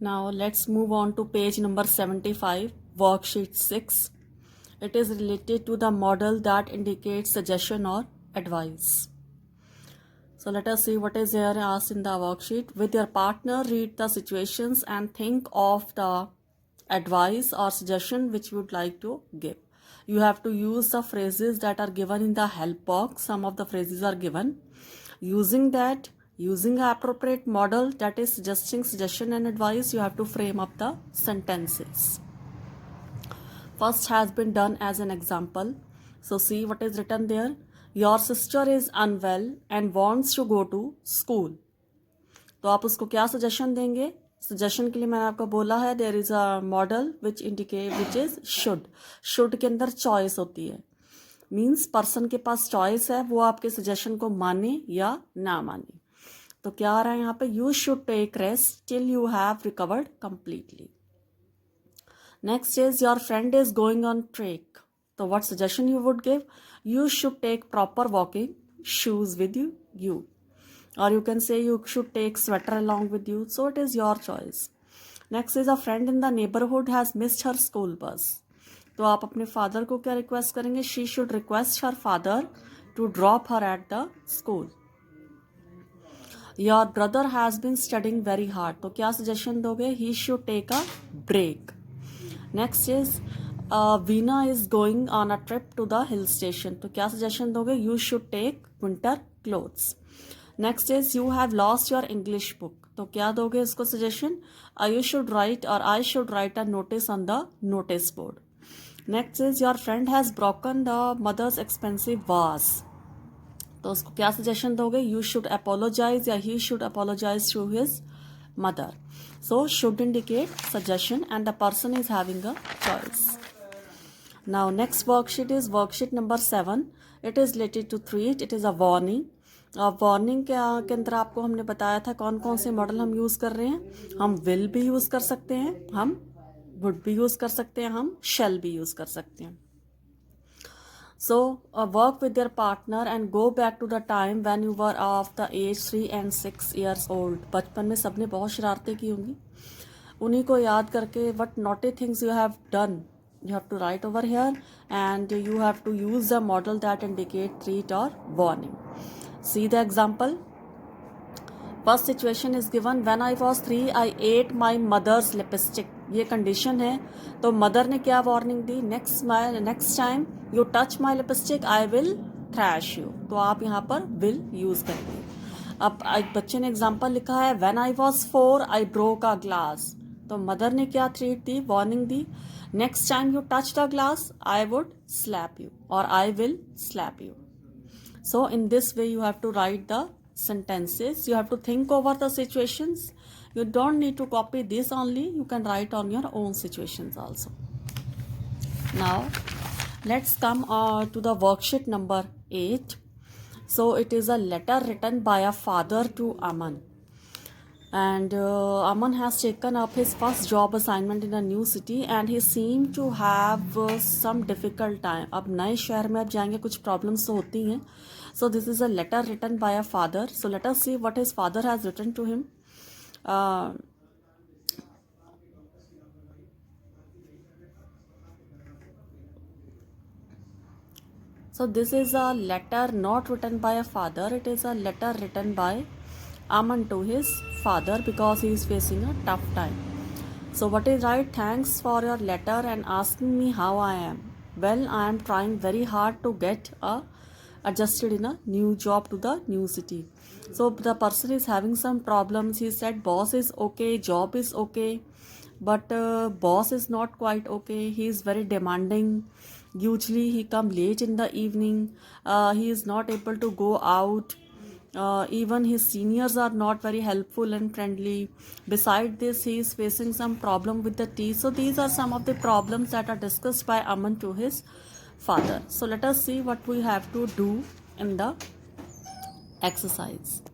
Now let's move on to page number 75, worksheet 6. It is related to the model that indicates suggestion or advice. So let us see what is here asked in the worksheet. With your partner, read the situations and think of the advice or suggestion which you would like to give. You have to use the phrases that are given in the help box. Some of the phrases are given. Using an appropriate model that is suggesting suggestion and advice, you have to frame up the sentences. First has been done as an example. So see what is written there. Your sister is unwell and wants to go to school. तो आप उसको क्या suggestion देंगे? Suggestion के लिए मैंने आपको बोला है there is a modal which indicate which is should के अंदर चॉइस होती है. मीन्स पर्सन के पास चॉइस है, वो आपके सजेशन को माने या ना माने. तो क्या आ रहा है यहाँ पे? You should take rest till you have recovered completely. Next is your friend is going on trek. तो what suggestion you would give? You should take proper walking shoes with you. Or you can say you should take sweater along with you. So it is your choice. Next is a friend in the neighborhood has missed her school bus. तो आप अपने father को क्या request करेंगे? She should request her father to drop her at the school. Your brother has been studying very hard. तो क्या suggestion दोगे? He should take a break. Next is Veena is going on a trip to the hill station. तो क्या suggestion दोगे? You should take winter clothes. Next is you have lost your English book. तो क्या दोगे इसको suggestion? You should write और I should write a notice on the notice board. Next is your friend has broken the mother's expensive vase. तो उसको क्या suggestion दोगे? You should apologise या he should apologise to his mother. So should indicate suggestion and the person is having a choice. Now next worksheet is worksheet number 7. It is related to threat. It is a warning. Warning के अंदर आपको हमने बताया था कौन कौन से model हम यूज़ कर रहे हैं. हम विल भी यूज़ कर सकते हैं, हम वुड भी यूज़ कर सकते हैं, हम शैल भी यूज़ कर सकते हैं. So work with your partner and go back to the time when you were of the age 3 and 6 years old. बचपन में सबने बहुत शरारतें की होंगी. उन्हीं को याद करके what naughty things you have done, you have to write over here and you have to use the model that indicate threat or warning. See the example. First situation is given. When I was 3 I ate my mother's lipstick. ये condition है. तो mother ने क्या warning दी? Next time you touch my lipstick I will trash you. तो आप यहाँ पर विल यूज करेंगे. अब एक बच्चे ने एग्जाम्पल लिखा है When I was 4 I broke a glass. तो मदर ने क्या थ्रेट दी, वार्निंग दी? Next time you touch the glass I would slap you और I will slap you. So in this way you have to write the sentences. You have to think over the situations. You don't need to copy this only. You can write on your own situations also. Now let's come to the worksheet number 8. So it is a letter written by a father to Aman. And Aman has taken up his first job assignment in a new city and he seemed to have some difficult time. अब नए शहर में आप जाएंगे, कुछ problems तो होती हैं. So this is a letter written by a father. So let us see what his father has written to him. So this is a letter not written by a father. It is a letter written by Aman to his father because he is facing a tough time. So what is right? Thanks for your letter and asking me how I am. Well, I am trying very hard to get adjusted in a new job to the new city. So the person is having some problems. He said boss is okay, job is okay, but boss is not quite okay. He is very demanding. Usually he come late in the evening. He is not able to go out. Even his seniors are not very helpful and friendly. Beside this, he is facing some problem with the teeth. So these are some of the problems that are discussed by Aman to his father. So let us see what we have to do in the exercise.